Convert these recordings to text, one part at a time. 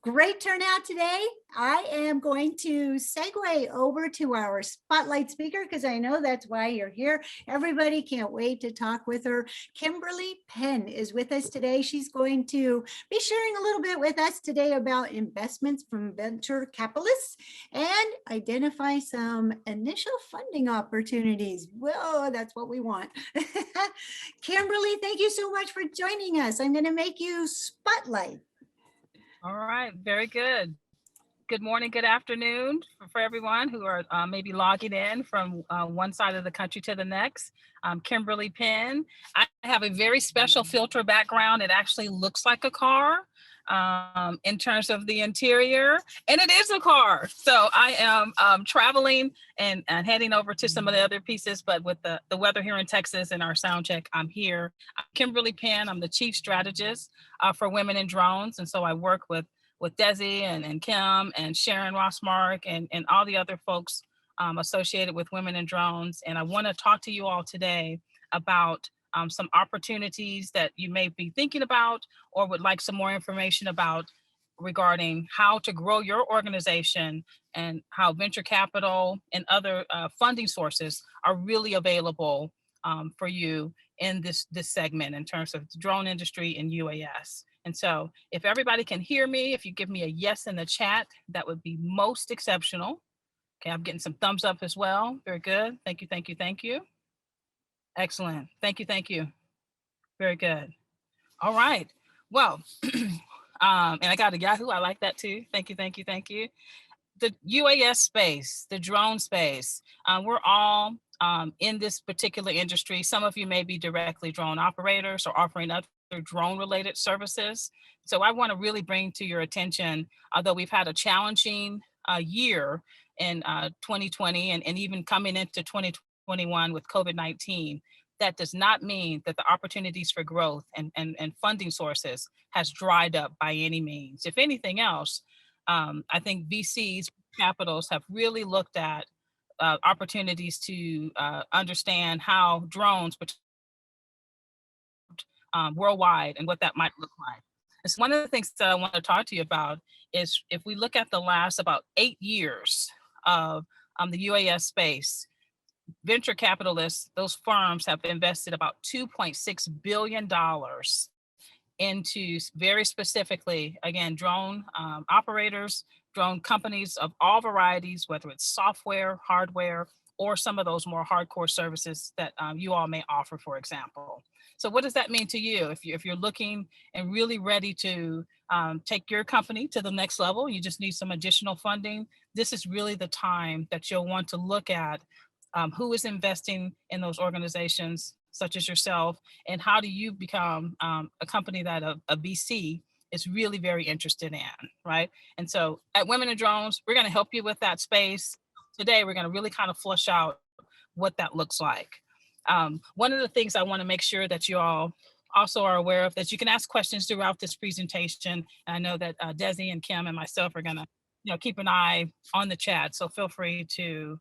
Great turnout today. I am going to segue over to our spotlight speaker because I know that's why you're here. Everybody can't wait to talk with her. Kimberly Penn is with us today. She's going to be sharing a little bit with us today about investments from venture capitalists and identify some initial funding opportunities. Whoa, that's what we want. Kimberly, thank you so much for joining us. I'm going to make you spotlight. All right, very good. Good morning, good afternoon for everyone who are maybe logging in from one side of the country to the next. I'm Kimberly Penn. I have a very special filter background. It actually looks like a car in terms of the interior, and it is a car. So I am traveling and heading over to some of the other pieces, but with the weather here in Texas and our sound check, I'm here. I'm Kimberly Penn. I'm the chief strategist for Women in Drones, and so I work with Desi and Kim and Sharon Rossmark and all the other folks associated with Women in Drones. And I want to talk to you all today about some opportunities that you may be thinking about or would like some more information about regarding how to grow your organization and how venture capital and other funding sources are really available for you in this segment in terms of the drone industry and UAS. And so if everybody can hear me, if you give me a yes in the chat, that would be most exceptional. Okay, I'm getting some thumbs up as well. Very good. Thank you, thank you, thank you. Excellent. Thank you, thank you. Very good. All right. Well, and I got a Yahoo. I like that too. Thank you, thank you, thank you. The UAS space, the drone space, we're all in this particular industry. Some of you may be directly drone operators or offering other drone related services. So I want to really bring to your attention, although we've had a challenging year in 2020 and even coming into 2021 with COVID-19, that does not mean that the opportunities for growth and funding sources has dried up by any means. If anything else, I think VCs, capitals have really looked at opportunities to understand how drones worldwide and what that might look like. It's one of the things that I want to talk to you about is if we look at the last about 8 years of the UAS space, venture capitalists, those firms have invested about $2.6 billion into very specifically, again, drone operators, drone companies of all varieties, whether it's software, hardware, or some of those more hardcore services that you all may offer, for example. So what does that mean to you? If you're looking and really ready to take your company to the next level, you just need some additional funding, this is really the time that you'll want to look at who is investing in those organizations, such as yourself, and how do you become a company that a VC is really very interested in, right? And so at Women in Drones, we're going to help you with that space. Today, we're going to really kind of flush out what that looks like. One of the things I want to make sure that you all also are aware of, that you can ask questions throughout this presentation. And I know that Desi and Kim and myself are going to keep an eye on the chat. So feel free to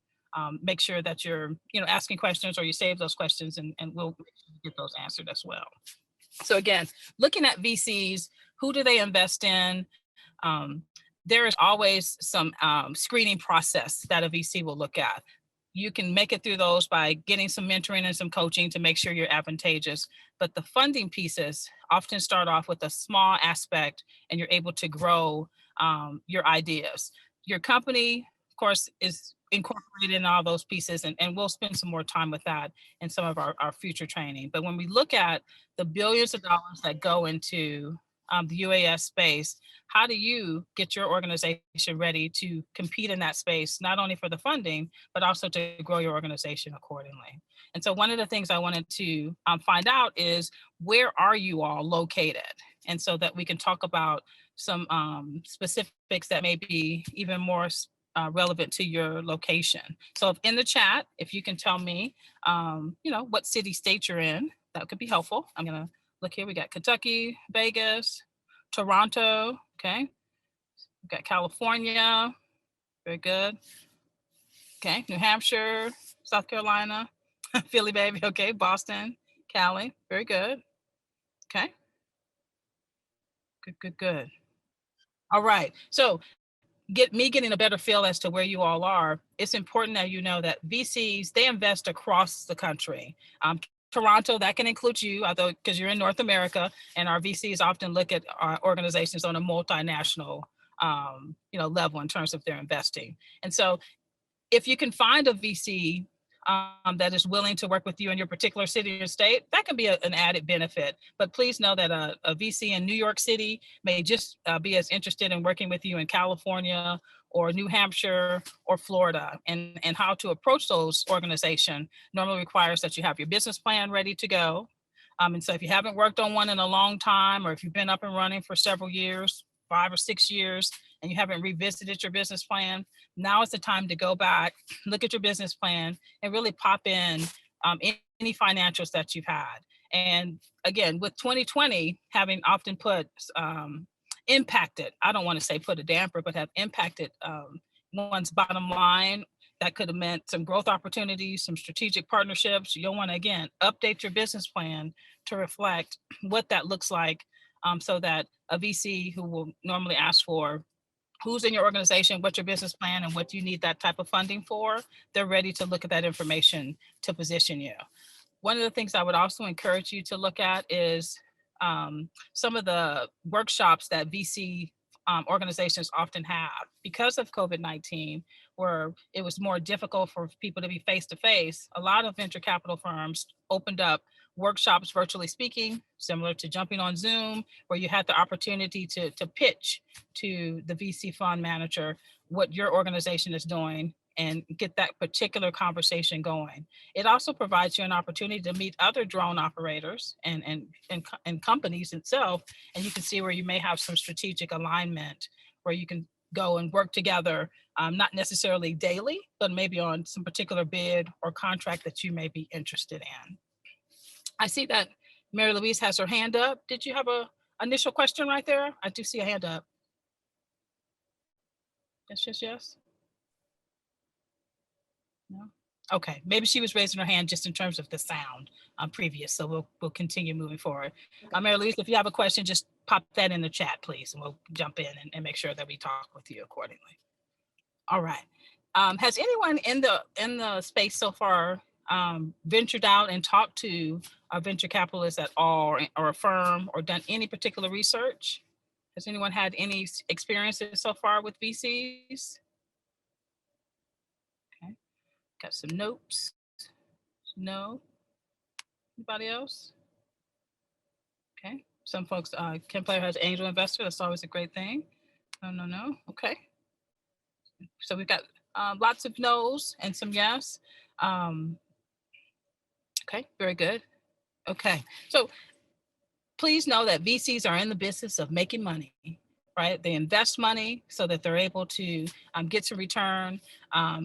make sure that you're asking questions or you save those questions and we'll get those answered as well. So again, looking at VCs, who do they invest in? There is always some screening process that a VC will look at. You can make it through those by getting some mentoring and some coaching to make sure you're advantageous. But the funding pieces often start off with a small aspect and you're able to grow your ideas. Your company, of course, is incorporated in all those pieces, and we'll spend some more time with that in some of our future training. But when we look at the billions of dollars that go into the UAS space, how do you get your organization ready to compete in that space, not only for the funding, but also to grow your organization accordingly? And so one of the things I wanted to find out is, where are you all located? And so that we can talk about some specifics that may be even more relevant to your location. So if in the chat, if you can tell me, what city, state you're in, that could be helpful. I'm gonna look here. We got Kentucky, Vegas, Toronto. Okay, we got California. Very good. Okay, New Hampshire, South Carolina, Philly, baby. Okay, Boston, Cali. Very good. Okay. Good. All right. So getting a better feel as to where you all are, it's important that you know that VCs, they invest across the country. Toronto, that can include you, although because you're in North America, and our VCs often look at our organizations on a multinational level in terms of their investing. And so if you can find a VC that is willing to work with you in your particular city or state, that can be an added benefit. But please know that a VC in New York City may just be as interested in working with you in California or New Hampshire or Florida. And how to approach those organizations normally requires that you have your business plan ready to go. And so if you haven't worked on one in a long time, or if you've been up and running for several years, 5 or 6 years, and you haven't revisited your business plan, now is the time to go back, look at your business plan, and really pop in any financials that you've had. And again, with 2020 having often impacted, I don't want to say put a damper, but have impacted one's bottom line, that could have meant some growth opportunities, some strategic partnerships. You'll want to, again, update your business plan to reflect what that looks like, so that a VC who will normally ask for who's in your organization, what's your business plan, and what do you need that type of funding for, they're ready to look at that information to position you. One of the things I would also encourage you to look at is some of the workshops that VC organizations often have. Because of COVID-19, where it was more difficult for people to be face-to-face, a lot of venture capital firms opened up workshops, virtually speaking, similar to jumping on Zoom, where you had the opportunity to pitch to the VC fund manager what your organization is doing and get that particular conversation going. It also provides you an opportunity to meet other drone operators and companies itself, and you can see where you may have some strategic alignment, where you can go and work together, not necessarily daily, but maybe on some particular bid or contract that you may be interested in. I see that Mary Louise has her hand up. Did you have a initial question right there? I do see a hand up. Yes. No? Okay, maybe she was raising her hand just in terms of the sound previous, so we'll continue moving forward. Mary Louise, if you have a question, just pop that in the chat, please, and we'll jump in and make sure that we talk with you accordingly. All right. Has anyone in the space so far ventured out and talked to a venture capitalist at all, or a firm, or done any particular research? Has anyone had any experiences so far with VCs? Okay, got some notes. No? Anybody else? Okay, some folks, Kim Player has angel investor. That's always a great thing. No. Okay. So we've got lots of no's and some yes. Okay, very good. Okay, so please know that VCs are in the business of making money, right? They invest money so that they're able to get some return.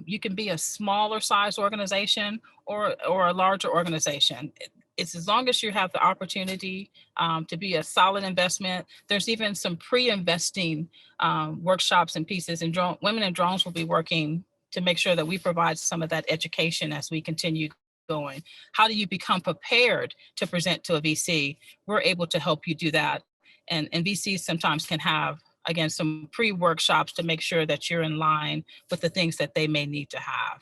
You can be a smaller size organization or a larger organization. It's as long as you have the opportunity to be a solid investment. There's even some pre-investing workshops and pieces, and Women in Drones will be working to make sure that we provide some of that education as we continue going. How do you become prepared to present to a VC? We're able to help you do that. And VCs sometimes can have, again, some pre-workshops to make sure that you're in line with the things that they may need to have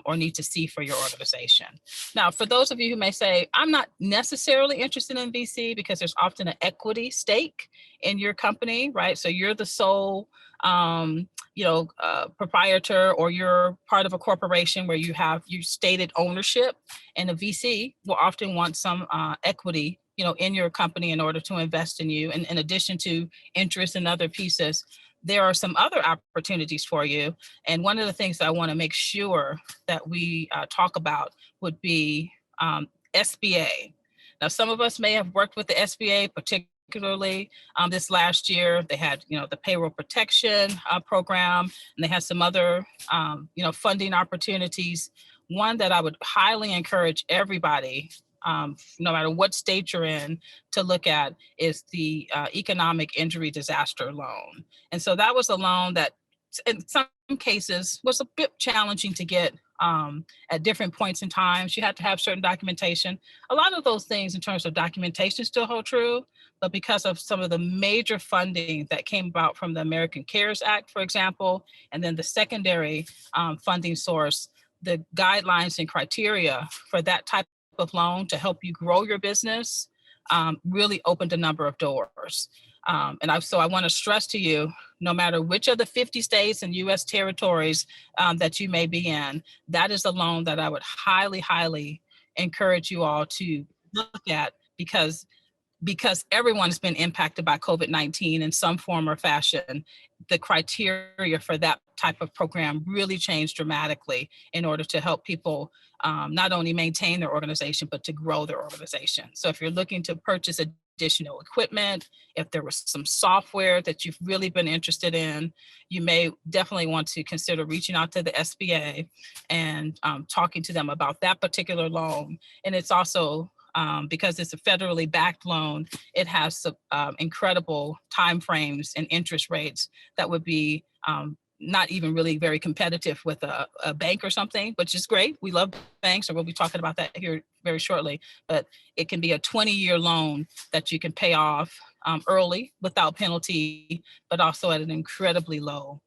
or need to see for your organization. Now, for those of you who may say, I'm not necessarily interested in VC because there's often an equity stake in your company, right? So you're the sole proprietor, or you're part of a corporation where you stated ownership, and a VC will often want some equity, in your company in order to invest in you. And in addition to interest and other pieces, there are some other opportunities for you. And one of the things that I want to make sure that we talk about would be SBA. Now, some of us may have worked with the SBA, particularly this last year. They had, the payroll protection program, and they had some other, funding opportunities. One that I would highly encourage everybody, no matter what state you're in, to look at is the economic injury disaster loan. And so that was a loan that in some cases was a bit challenging to get at different points in times. You had to have certain documentation. A lot of those things in terms of documentation still hold true, but because of some of the major funding that came about from the American CARES Act, for example, and then the secondary funding source, the guidelines and criteria for that type of loan to help you grow your business really opened a number of doors. So I want to stress to you, no matter which of the 50 states and US territories that you may be in, that is a loan that I would highly, highly encourage you all to look at, because everyone's been impacted by COVID-19 in some form or fashion. The criteria for that type of program really changed dramatically in order to help people not only maintain their organization, but to grow their organization. So if you're looking to purchase additional equipment, if there was some software that you've really been interested in, you may definitely want to consider reaching out to the SBA and talking to them about that particular loan. And it's also, because it's a federally backed loan, it has incredible timeframes and interest rates that would be not even really very competitive with a bank or something, which is great. We love banks, or we'll be talking about that here very shortly. But it can be a 20-year loan that you can pay off early without penalty, but also at an incredibly low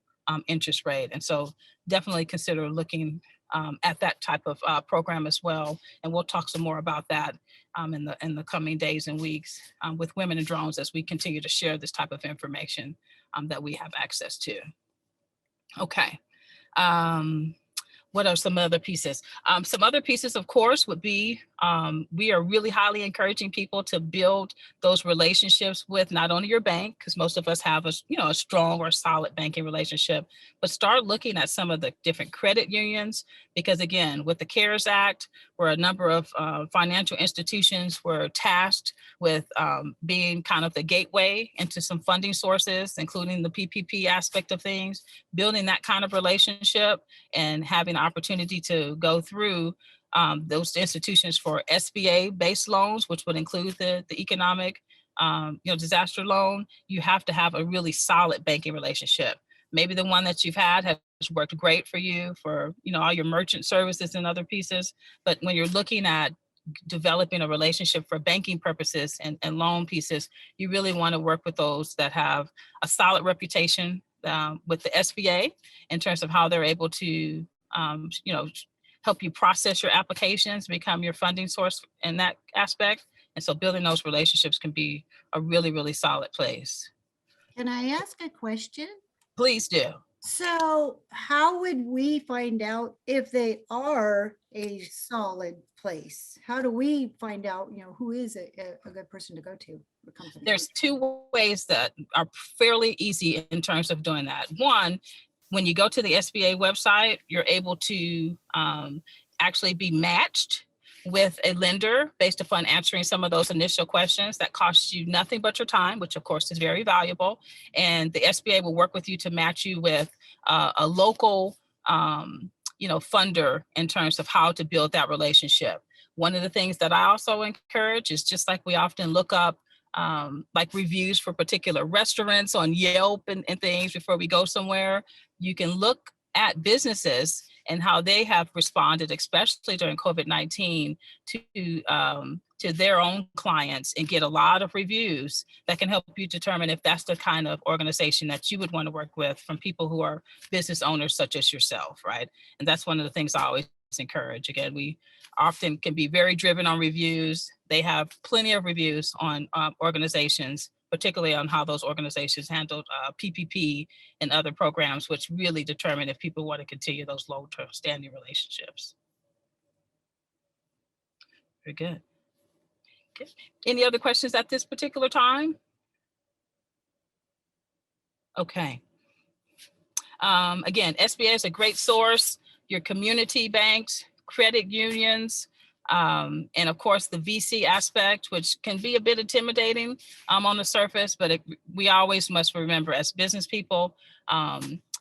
interest rate. And so definitely consider looking at that type of program as well. And we'll talk some more about that in the coming days and weeks with Women in Drones, as we continue to share this type of information that we have access to. Okay. What are some other pieces? Some other pieces, of course, would be we are really highly encouraging people to build those relationships with not only your bank, because most of us have a strong or solid banking relationship, but start looking at some of the different credit unions, because again, with the CARES Act, where a number of financial institutions were tasked with being kind of the gateway into some funding sources, including the PPP aspect of things, building that kind of relationship and having an opportunity to go through those institutions for SBA-based loans, which would include the economic disaster loan. You have to have a really solid banking relationship. Maybe the one that you've had has worked great for you for all your merchant services and other pieces, but when you're looking at developing a relationship for banking purposes and loan pieces, you really want to work with those that have a solid reputation with the SBA in terms of how they're able to help you process your applications, become your funding source in that aspect. And so building those relationships can be a really, really solid place. Can I ask a question? Please do. So how would we find out if they are a solid place? How do we find out, who is a good person to go to? There's two ways that are fairly easy in terms of doing that. One, when you go to the SBA website, you're able to actually be matched with a lender based upon answering some of those initial questions that cost you nothing but your time, which of course is very valuable. And the SBA will work with you to match you with a local funder in terms of how to build that relationship. One of the things that I also encourage is, just like we often look up like reviews for particular restaurants on Yelp and things before we go somewhere, you can look at businesses and how they have responded, especially during COVID-19, to their own clients, and get a lot of reviews that can help you determine if that's the kind of organization that you would want to work with from people who are business owners such as yourself, right? And that's one of the things I always encourage. Again, we often can be very driven on reviews. They have plenty of reviews on organizations, particularly on how those organizations handled PPP and other programs, which really determine if people want to continue those long-term standing relationships. Very good. Okay. Any other questions at this particular time? Okay. Again, SBA is a great source. Your community banks, credit unions, and of course the VC aspect, which can be a bit intimidating on the surface, but we always must remember, as business people,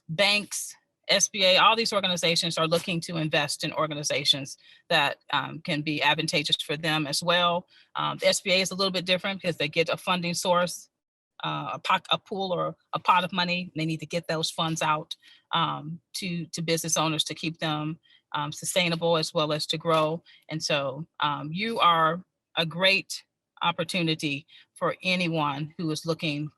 banks, SBA, all these organizations are looking to invest in organizations that can be advantageous for them as well. The SBA is a little bit different because they get a funding source, a pool or a pot of money. They need to get those funds out to business owners to keep them sustainable as well as to grow. And so you are a great opportunity for anyone who is looking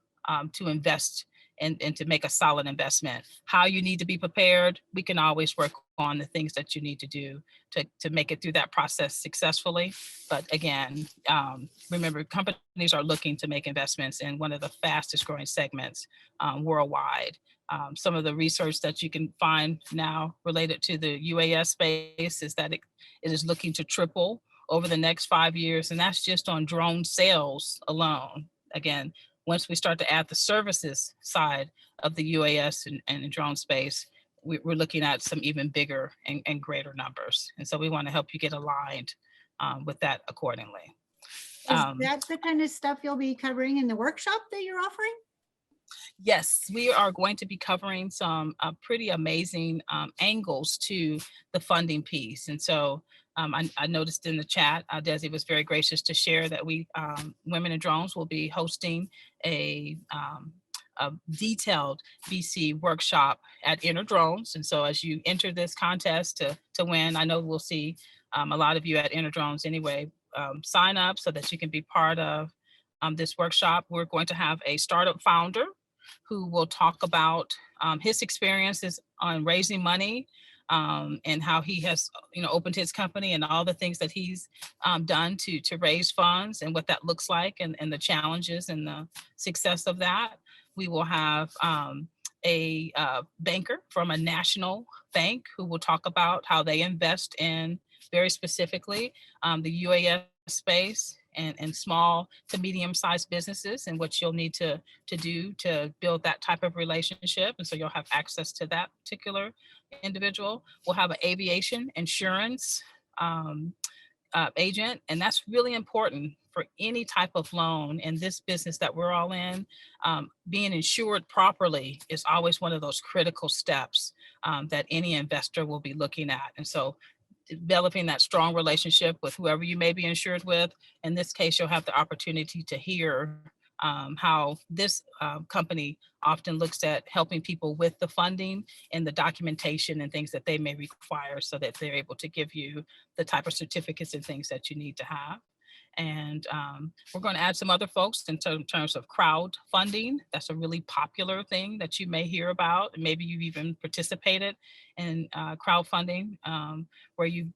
to invest and to make a solid investment. How you need to be prepared, we can always work on the things that you need to do to make it through that process successfully. But again, remember, companies are looking to make investments in one of the fastest growing segments worldwide. Some of the research that you can find now related to the UAS space is that it is looking to triple over the next 5 years, and that's just on drone sales alone. Again, once we start to add the services side of the UAS and drone space, we're looking at some even bigger and greater numbers. And so we want to help you get aligned with that accordingly. Is that the kind of stuff you'll be covering in the workshop that you're offering? Yes, we are going to be covering some pretty amazing angles to the funding piece. And so I noticed in the chat, Desi was very gracious to share that we, Women in Drones, will be hosting a detailed VC workshop at Inner Drones. And so as you enter this contest to win, I know we'll see a lot of you at Inner Drones anyway, sign up so that you can be part of this workshop. We're going to have a startup founder who will talk about his experiences on raising money and how he has, opened his company and all the things that he's done to raise funds and what that looks like and the challenges and the success of that. We will have a banker from a national bank who will talk about how they invest in very specifically the UAS space and small to medium-sized businesses and what you'll need to do to build that type of relationship. And so you'll have access to that particular individual. We'll have an aviation insurance agent, and that's really important for any type of loan in this business that we're all in. Being insured properly is always one of those critical steps that any investor will be looking at. And so developing that strong relationship with whoever you may be insured with. In this case, you'll have the opportunity to hear how this company often looks at helping people with the funding and the documentation and things that they may require so that they're able to give you the type of certificates and things that you need to have. And we're going to add some other folks in terms of crowdfunding. That's a really popular thing that you may hear about. Maybe you've even participated in crowdfunding where you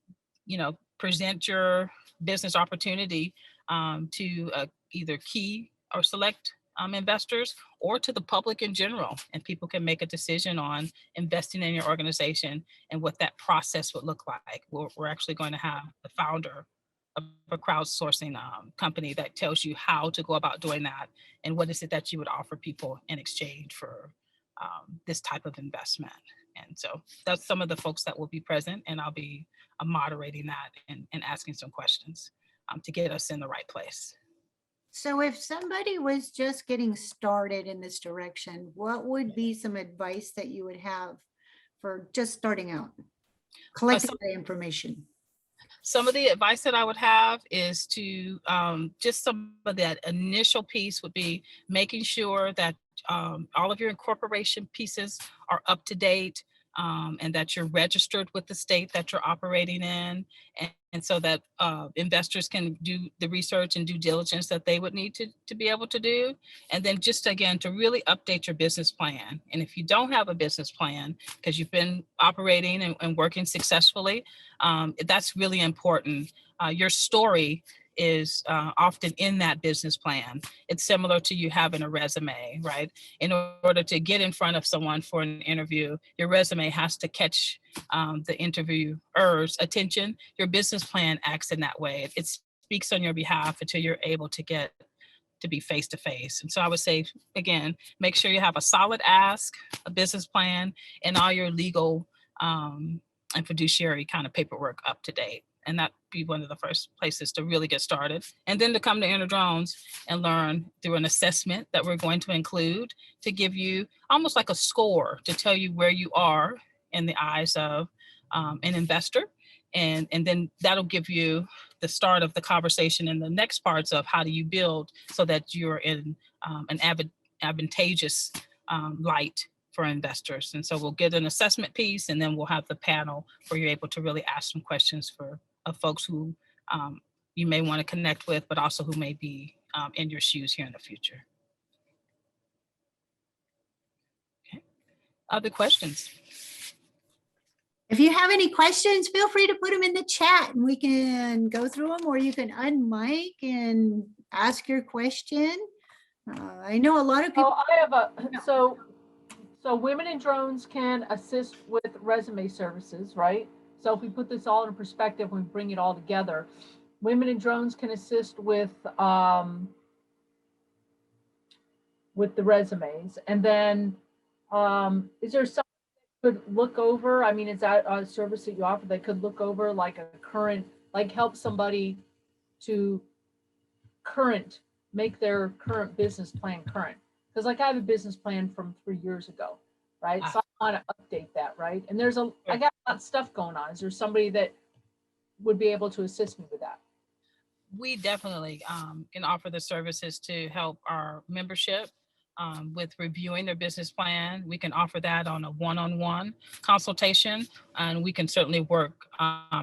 present your business opportunity to either key or select investors or to the public in general. And people can make a decision on investing in your organization and what that process would look like. We're actually going to have the founder of a crowdsourcing company that tells you how to go about doing that and what is it that you would offer people in exchange for this type of investment. And so that's some of the folks that will be present, and I'll be moderating that and asking some questions to get us in the right place. So if somebody was just getting started in this direction, what would be some advice that you would have for just starting out, collecting the information? Some of the advice that I would have is to just some of that initial piece would be making sure that all of your incorporation pieces are up to date and that you're registered with the state that you're operating in. And so that investors can do the research and due diligence that they would need to be able to do. And then just again, to really update your business plan. And if you don't have a business plan, because you've been operating and working successfully, that's really important. Your story is often in that business plan. It's similar to you having a resume, right? In order to get in front of someone for an interview, your resume has to catch the interviewer's attention. Your business plan acts in that way. It speaks on your behalf until you're able to get to be face to face. And so I would say, again, make sure you have a solid ask, a business plan, and all your legal and fiduciary kind of paperwork up to date. And that'd be one of the first places to really get started. And then to come to Inner Drones and learn through an assessment that we're going to include to give you almost like a score to tell you where you are in the eyes of an investor. And then that'll give you the start of the conversation in the next parts of how do you build so that you're in an advantageous light for investors. And so we'll get an assessment piece, and then we'll have the panel where you're able to really ask some questions for folks who you may want to connect with, but also who may be in your shoes here in the future. Okay. Other questions? If you have any questions, feel free to put them in the chat and we can go through them, or you can unmic and ask your question. I know a lot of people. Oh, I have a, so Women in Drones can assist with resume services, right? So if we put this all in perspective, we bring it all together. Women in Drones can assist with the resumes. And then is there something that could look over? I mean, is that a service that you offer that could look over like a current, like help somebody to make their current business plan current? Because like I have a business plan from 3 years ago, right? So I want to update that, right? And I got a lot of stuff going on. Is there somebody that would be able to assist me with that? We definitely can offer the services to help our membership with reviewing their business plan. We can offer that on a one-on-one consultation, and we can certainly work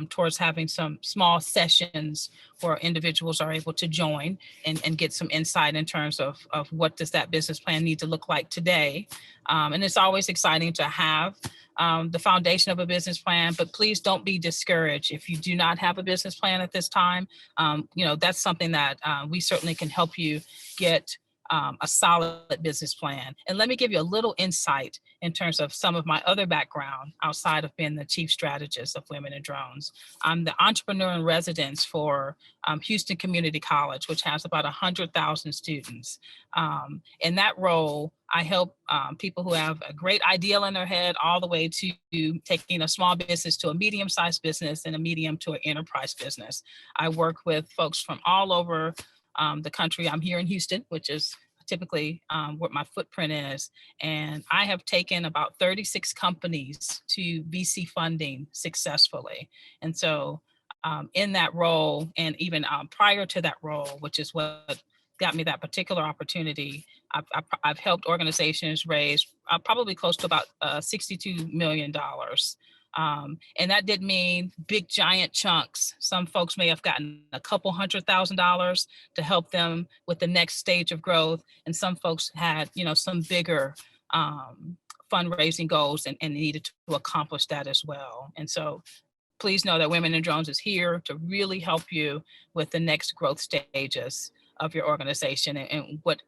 towards having some small sessions where individuals are able to join and get some insight in terms of what does that business plan need to look like today. And it's always exciting to have the foundation of a business plan, but please don't be discouraged if you do not have a business plan at this time. That's something that we certainly can help you get a solid business plan. And let me give you a little insight in terms of some of my other background outside of being the chief strategist of Women in Drones. I'm the entrepreneur in residence for Houston Community College, which has about 100,000 students. In that role, I help people who have a great ideal in their head all the way to taking a small business to a medium-sized business and a medium to an enterprise business. I work with folks from all over the country. I'm here in Houston, which is typically what my footprint is. And I have taken about 36 companies to VC funding successfully. And so in that role, and even prior to that role, which is what got me that particular opportunity, I've helped organizations raise probably close to about $62 million. And that did mean big, giant chunks. Some folks may have gotten a couple $100,000 to help them with the next stage of growth. And some folks had, some bigger fundraising goals and needed to accomplish that as well. And so please know that Women in Drones is here to really help you with the next growth stages of your organization. And what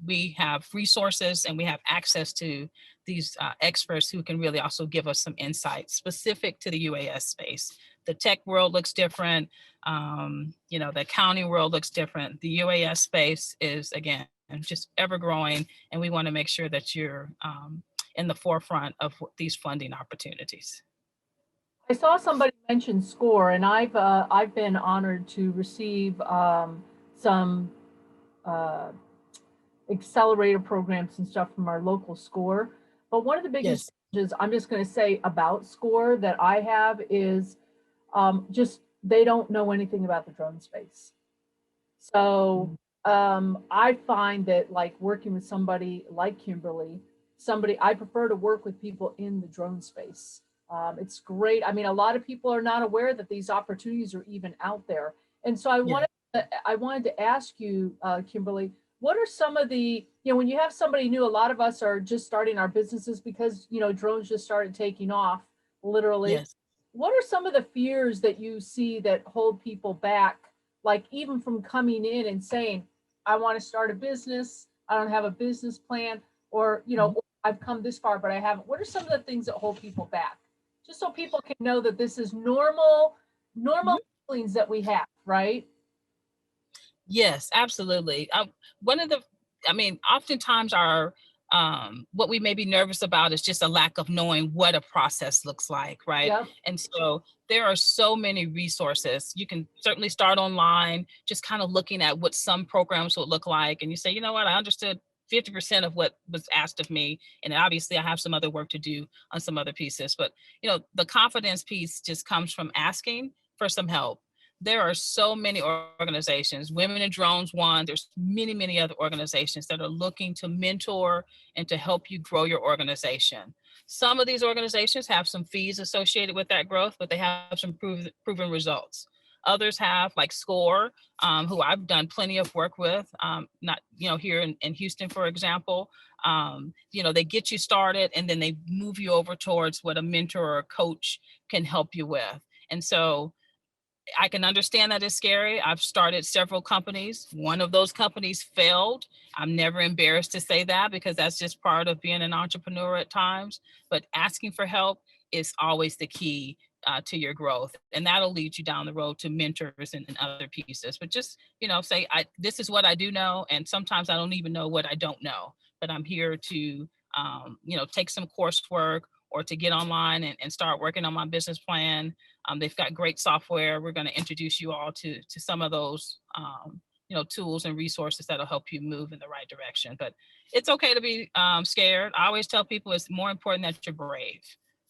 we have resources and we have access to these experts who can really also give us some insight specific to the UAS space. The tech world looks different. The accounting world looks different. The UAS space is, again, just ever growing. And we want to make sure that you're in the forefront of these funding opportunities. I saw somebody mention SCORE, and I've been honored to receive some accelerator programs and stuff from our local SCORE. But one of the biggest challenges, I'm just going to say about SCORE that I have is just they don't know anything about the drone space. So I find that like working with somebody like Kimberly, I prefer to work with people in the drone space. It's great. I mean, a lot of people are not aware that these opportunities are even out there. And so I wanted to ask you, Kimberly, what are some of the, when you have somebody new, a lot of us are just starting our businesses because, drones just started taking off, literally. Yes. What are some of the fears that you see that hold people back, like even from coming in and saying, I want to start a business, I don't have a business plan, or, I've come this far, but I haven't. What are some of the things that hold people back? Just so people can know that this is normal feelings that we have, right? Yes, absolutely. Oftentimes our what we may be nervous about is just a lack of knowing what a process looks like, right? Yep. And so there are so many resources. You can certainly start online, just kind of looking at what some programs would look like. And you say, you know what, I understood 50% of what was asked of me. And obviously I have some other work to do on some other pieces, but the confidence piece just comes from asking for some help. there are so many organizations, Women in Drones one, there's many, many other organizations that are looking to mentor and to help you grow your organization. Some of these organizations have some fees associated with that growth, but they have some proven results. Others have, like SCORE, who I've done plenty of work with, not, here in Houston, for example. They get you started and then they move you over towards what a mentor or a coach can help you with. And so I can understand that it's scary. I've started several companies. One of those companies failed. I'm never embarrassed to say that because that's just part of being an entrepreneur at times. But asking for help is always the key to your growth. And that'll lead you down the road to mentors and other pieces. But just, say, this is what I do know. And sometimes I don't even know what I don't know. But I'm here to, take some coursework or to get online and start working on my business plan. They've got great software. We're going to introduce you all to some of those, tools and resources that'll help you move in the right direction. But it's okay to be scared. I always tell people it's more important that you're brave,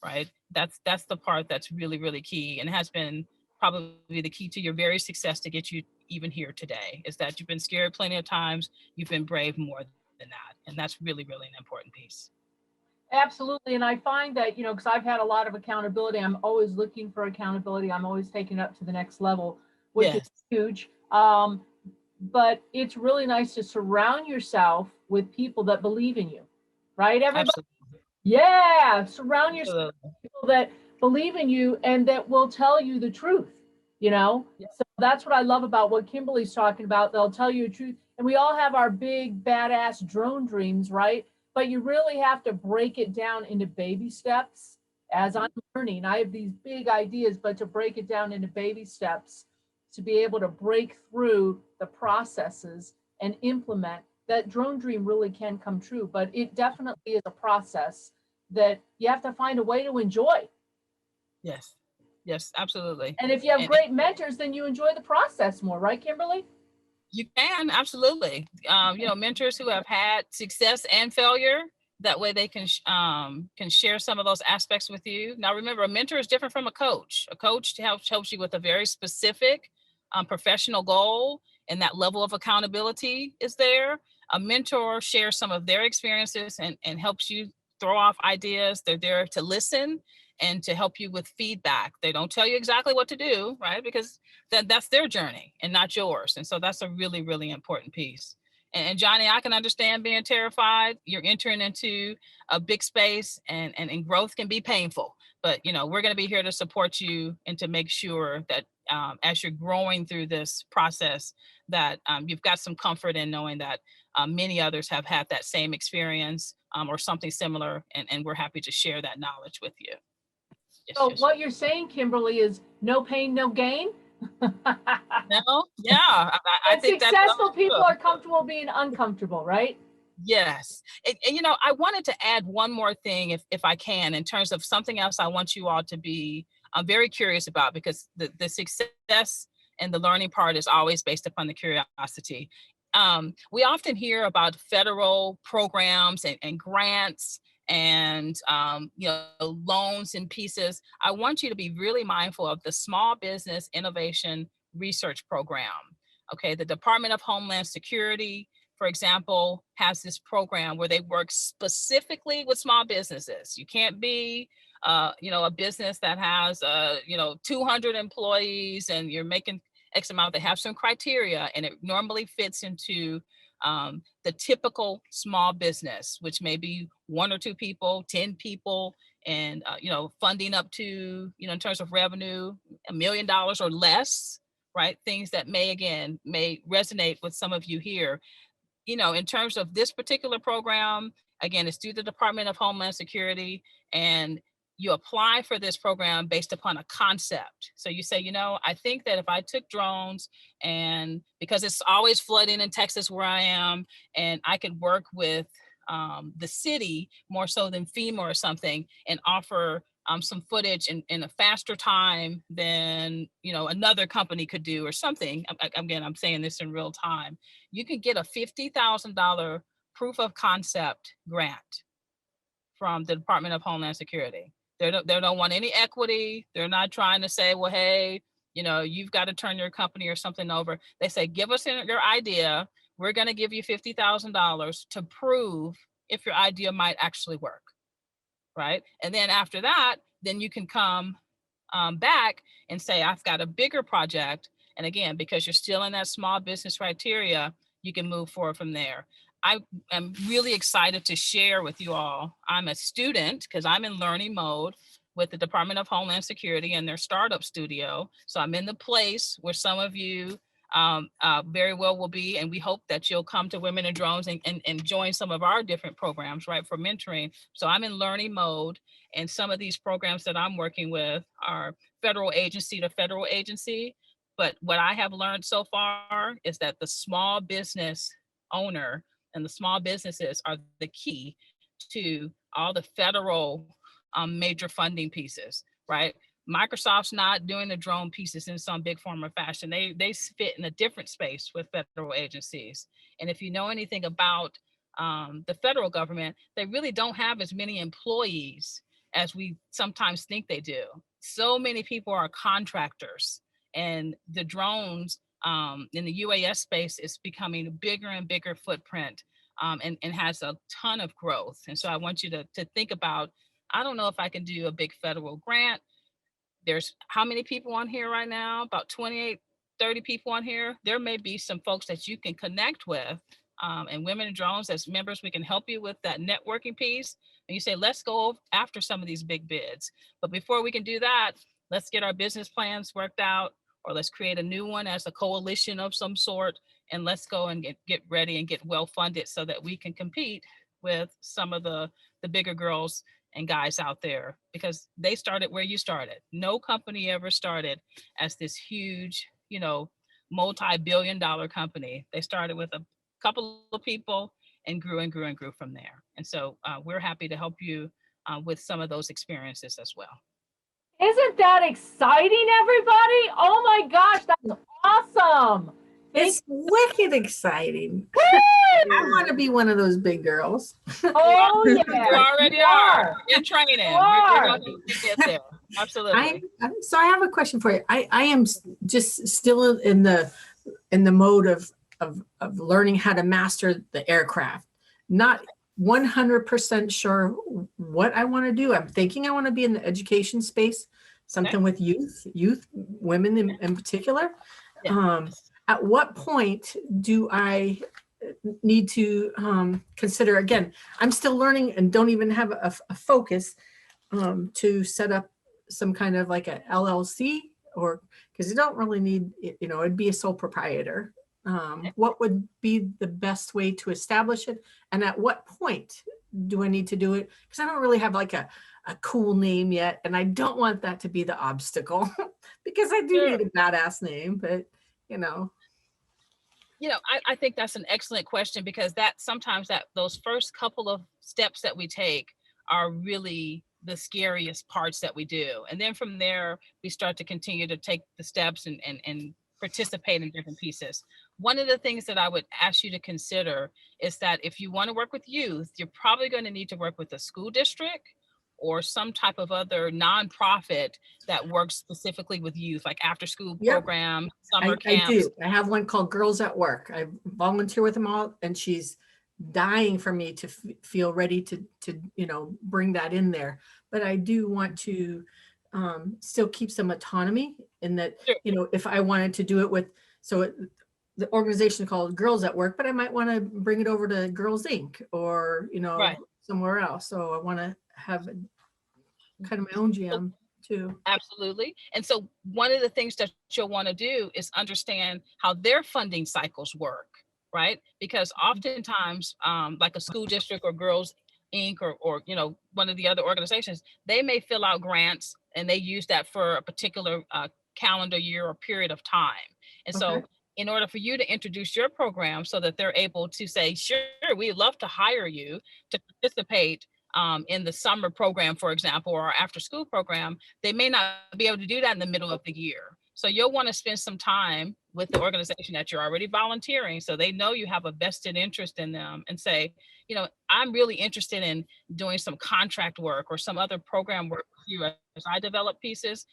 right? That's the part that's really, really key, and has been probably the key to your very success to get you even here today, is that you've been scared plenty of times. You've been brave more than that. And that's really, really an important piece. Absolutely. And I find that, because I've had a lot of accountability, I'm always looking for accountability. I'm always taking it up to the next level, which is huge. But it's really nice to surround yourself with people that believe in you, right? Everybody. Absolutely. Yeah. Surround yourself with people that believe in you and that will tell you the truth, Yeah. So that's what I love about what Kimberly's talking about. They'll tell you the truth. And we all have our big, badass drone dreams, right? But you really have to break it down into baby steps. As I'm learning, I have these big ideas, but to break it down into baby steps, to be able to break through the processes and implement, that drone dream really can come true. But it definitely is a process that you have to find a way to enjoy. Yes, absolutely. And if you have great mentors, then you enjoy the process more, right, Kimberly? You can, absolutely. Mentors who have had success and failure, that way they can share some of those aspects with you. Now, remember, a mentor is different from a coach. A coach helps you with a very specific professional goal, and that level of accountability is there. A mentor shares some of their experiences and helps you throw off ideas. They're there to listen and to help you with feedback. They don't tell you exactly what to do, right? Because that's their journey and not yours. And so that's a really, really important piece. And Johnny, I can understand being terrified. You're entering into a big space, and growth can be painful. But, we're going to be here to support you and to make sure that as you're growing through this process, that you've got some comfort in knowing that many others have had that same experience or something similar. And we're happy to share that knowledge with you. So what you're saying, Kimberly, is no pain, no gain? No, yeah. I think successful people are comfortable being uncomfortable, right? Yes. And I wanted to add one more thing, if I can, in terms of something else I want you all to be very curious about, because the success and the learning part is always based upon the curiosity. We often hear about federal programs and grants and loans and pieces. I want you to be really mindful of the Small Business Innovation Research Program. Okay, the Department of Homeland Security, for example, has this program where they work specifically with small businesses. You can't be a business that has 200 employees and you're making X amount. They have some criteria, and it normally fits into the typical small business, which may be 1 or 2 people, 10 people, and funding up to, in terms of revenue, $1 million or less, right? Things that may resonate with some of you here. In terms of this particular program, again, it's through the Department of Homeland Security, and you apply for this program based upon a concept. So you say, I think that if I took drones, and because it's always flooding in Texas where I am, and I could work with the city more so than FEMA or something, and offer some footage in a faster time than another company could do or something. Again, I'm saying this in real time. You can get a $50,000 proof of concept grant from the Department of Homeland Security. They don't want any equity. They're not trying to say, well, hey, You know, you've got to turn your company or something over. They say, give us your idea. We're going to give you $50,000 to prove if your idea might actually work. Right. And then after that, then you can come back and say, I've got a bigger project. And again, because you're still in that small business criteria, you can move forward from there. I am really excited to share with you all. I'm a student because I'm in learning mode with the Department of Homeland Security and their startup studio. So I'm in the place where some of you very well will be, and we hope that you'll come to Women in Drones and join some of our different programs, right, for mentoring. So I'm in learning mode, and some of these programs that I'm working with are federal agency to federal agency. But what I have learned so far is that the small business owner and the small businesses are the key to all the federal major funding pieces, right? Microsoft's not doing the drone pieces in some big form or fashion. They fit in a different space with federal agencies. And if you know anything about the federal government, they really don't have as many employees as we sometimes think they do. So many people are contractors, and the drones in the UAS space is becoming a bigger and bigger footprint, and has a ton of growth. And so I want you to think about, I don't know if I can do a big federal grant. There's how many people on here right now? About 28, 30 people on here. There may be some folks that you can connect with, and Women in Drones as members, we can help you with that networking piece. And you say, let's go after some of these big bids. But before we can do that, let's get our business plans worked out, or let's create a new one as a coalition of some sort. And let's go and get ready and get well funded so that we can compete with some of the bigger girls and guys out there, because they started where you started. No company ever started as this huge, you know, multi-billion-dollar company. They started with a couple of people and grew and grew and grew from there. And so we're happy to help you with some of those experiences as well. Isn't that exciting, everybody? Oh my gosh, that's awesome. It's wicked exciting. Woo! I want to be one of those big girls. Oh yeah, You already are in training. You're going to get there. Absolutely. So I have a question for you. I am just still in the mode of learning how to master the aircraft. Not 100% sure what I want to do. I'm thinking I want to be in the education space, something with youth, women in particular. Yeah. At what point do I need to consider, again, I'm still learning and don't even have a focus to set up some kind of like a LLC, or because you don't really need, you know, it'd be a sole proprietor. What would be the best way to establish it? And at what point do I need to do it? Because I don't really have like a cool name yet. And I don't want that to be the obstacle because I do need a badass name, but you know, I think that's an excellent question, because that sometimes those first couple of steps that we take are really the scariest parts that we do. And then from there, we start to continue to take the steps and participate in different pieces. One of the things that I would ask you to consider is that if you want to work with youth, you're probably going to need to work with a school district or some type of other nonprofit that works specifically with youth, like after school program, summer camps. I do. I have one called Girls at Work. I volunteer with them all, and she's dying for me to feel ready to bring that in there. But I do want to still keep some autonomy in that, if I wanted to do it with, the organization is called Girls at Work, but I might want to bring it over to Girls Inc. or, somewhere else. So I want to have kind of my own GM too. Absolutely. And so one of the things that you'll want to do is understand how their funding cycles work, right? Because oftentimes, like a school district or Girls Inc. or one of the other organizations, they may fill out grants and they use that for a particular calendar year or period of time. And so in order for you to introduce your program so that they're able to say, sure, we'd love to hire you to participate in the summer program, for example, or after school program, they may not be able to do that in the middle of the year. So you'll want to spend some time with the organization that you're already volunteering, so they know you have a vested interest in them, and say, I'm really interested in doing some contract work or some other program work you as I develop pieces.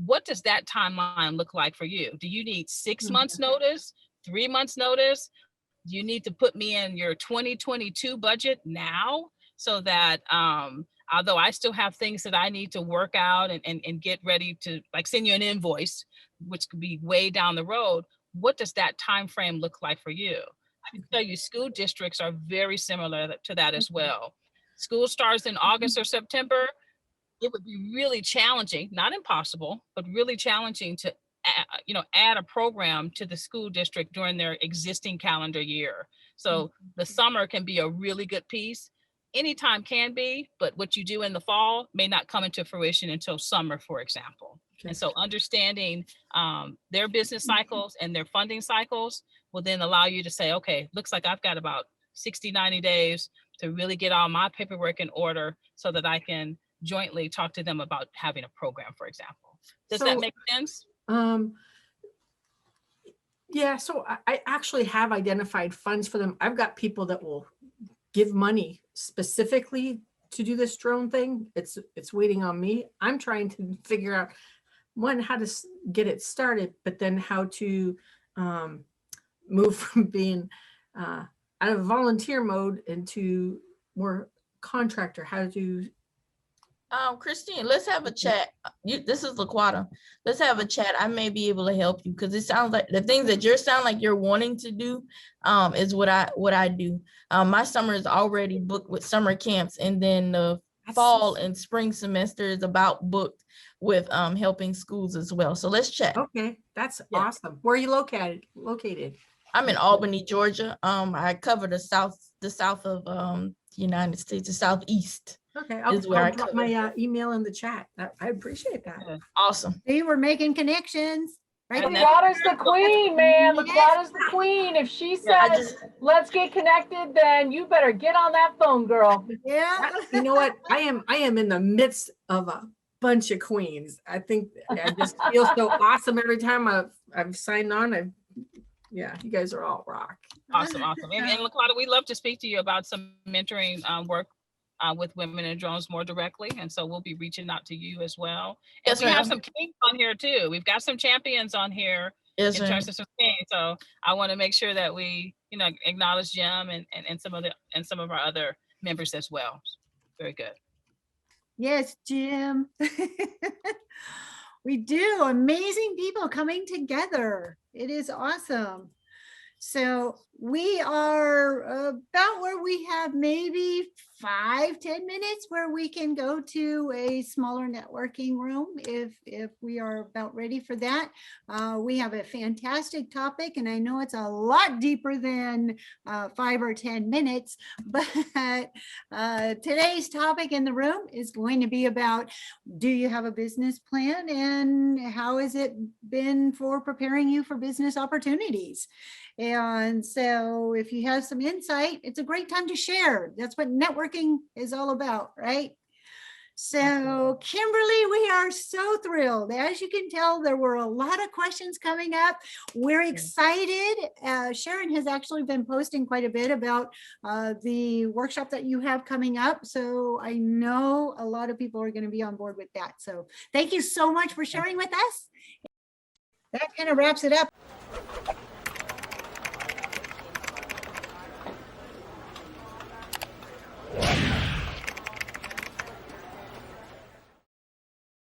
What does that timeline look like for you? Do you need 6 months notice, 3 months notice? Do you need to put me in your 2022 budget now so that although I still have things that I need to work out and get ready to like send you an invoice, which could be way down the road, what does that time frame look like for you? I can tell you school districts are very similar to that as well. School starts in August or September. It would be really challenging, not impossible, but really challenging to add a program to the school district during their existing calendar year. So the summer can be a really good piece. Anytime can be, but what you do in the fall may not come into fruition until summer, for example. Okay. And so understanding their business cycles and their funding cycles will then allow you to say, okay, looks like I've got about 60, 90 days to really get all my paperwork in order so that I can jointly talk to them about having a program, for example. Does that make sense? Yeah, so I actually have identified funds for them. I've got people that will give money specifically to do this drone thing. It's waiting on me. I'm trying to figure out, one, how to get it started, but then how to move from being out of volunteer mode into more contractor, how to do. Christine, let's have a chat. This is LaQuata. Let's have a chat. I may be able to help you because it sounds like the things that sound like you're wanting to do is what I do. My summer is already booked with summer camps, and then the fall and spring semester is about booked with helping schools as well. So let's chat. Okay, that's awesome. Where are you located? I'm in Albany, Georgia. I cover the south of the United States, the southeast. Okay, I'll drop my email in the chat. I appreciate that. Awesome. See, we're making connections. Right. LaQuata's the queen, man. LaQuata's the queen. If she says, let's get connected, then you better get on that phone, girl. Yeah. You know what? I am in the midst of a bunch of queens. I think I just feel so awesome every time I've signed on. You guys are all rock. Awesome. And LaQuata, we'd love to speak to you about some mentoring work with women in drones more directly. And so we'll be reaching out to you as well. And we have some kings on here too. We've got some champions on here in terms of some kings. So I want to make sure that we, acknowledge Jim and some of our other members as well. Very good. Yes, Jim. We do. Amazing people coming together. It is awesome. So we are about where we have maybe 5-10 minutes where we can go to a smaller networking room if we are about ready for that. We have a fantastic topic, and I know it's a lot deeper than 5 or 10 minutes, but today's topic in the room is going to be about, do you have a business plan, and how has it been for preparing you for business opportunities? And so if you have some insight, it's a great time to share. That's what networking is all about, right? So Kimberly, we are so thrilled. As you can tell, there were a lot of questions coming up. We're excited. Sharon has actually been posting quite a bit about the workshop that you have coming up. So I know a lot of people are going to be on board with that. So thank you so much for sharing with us. That kind of wraps it up.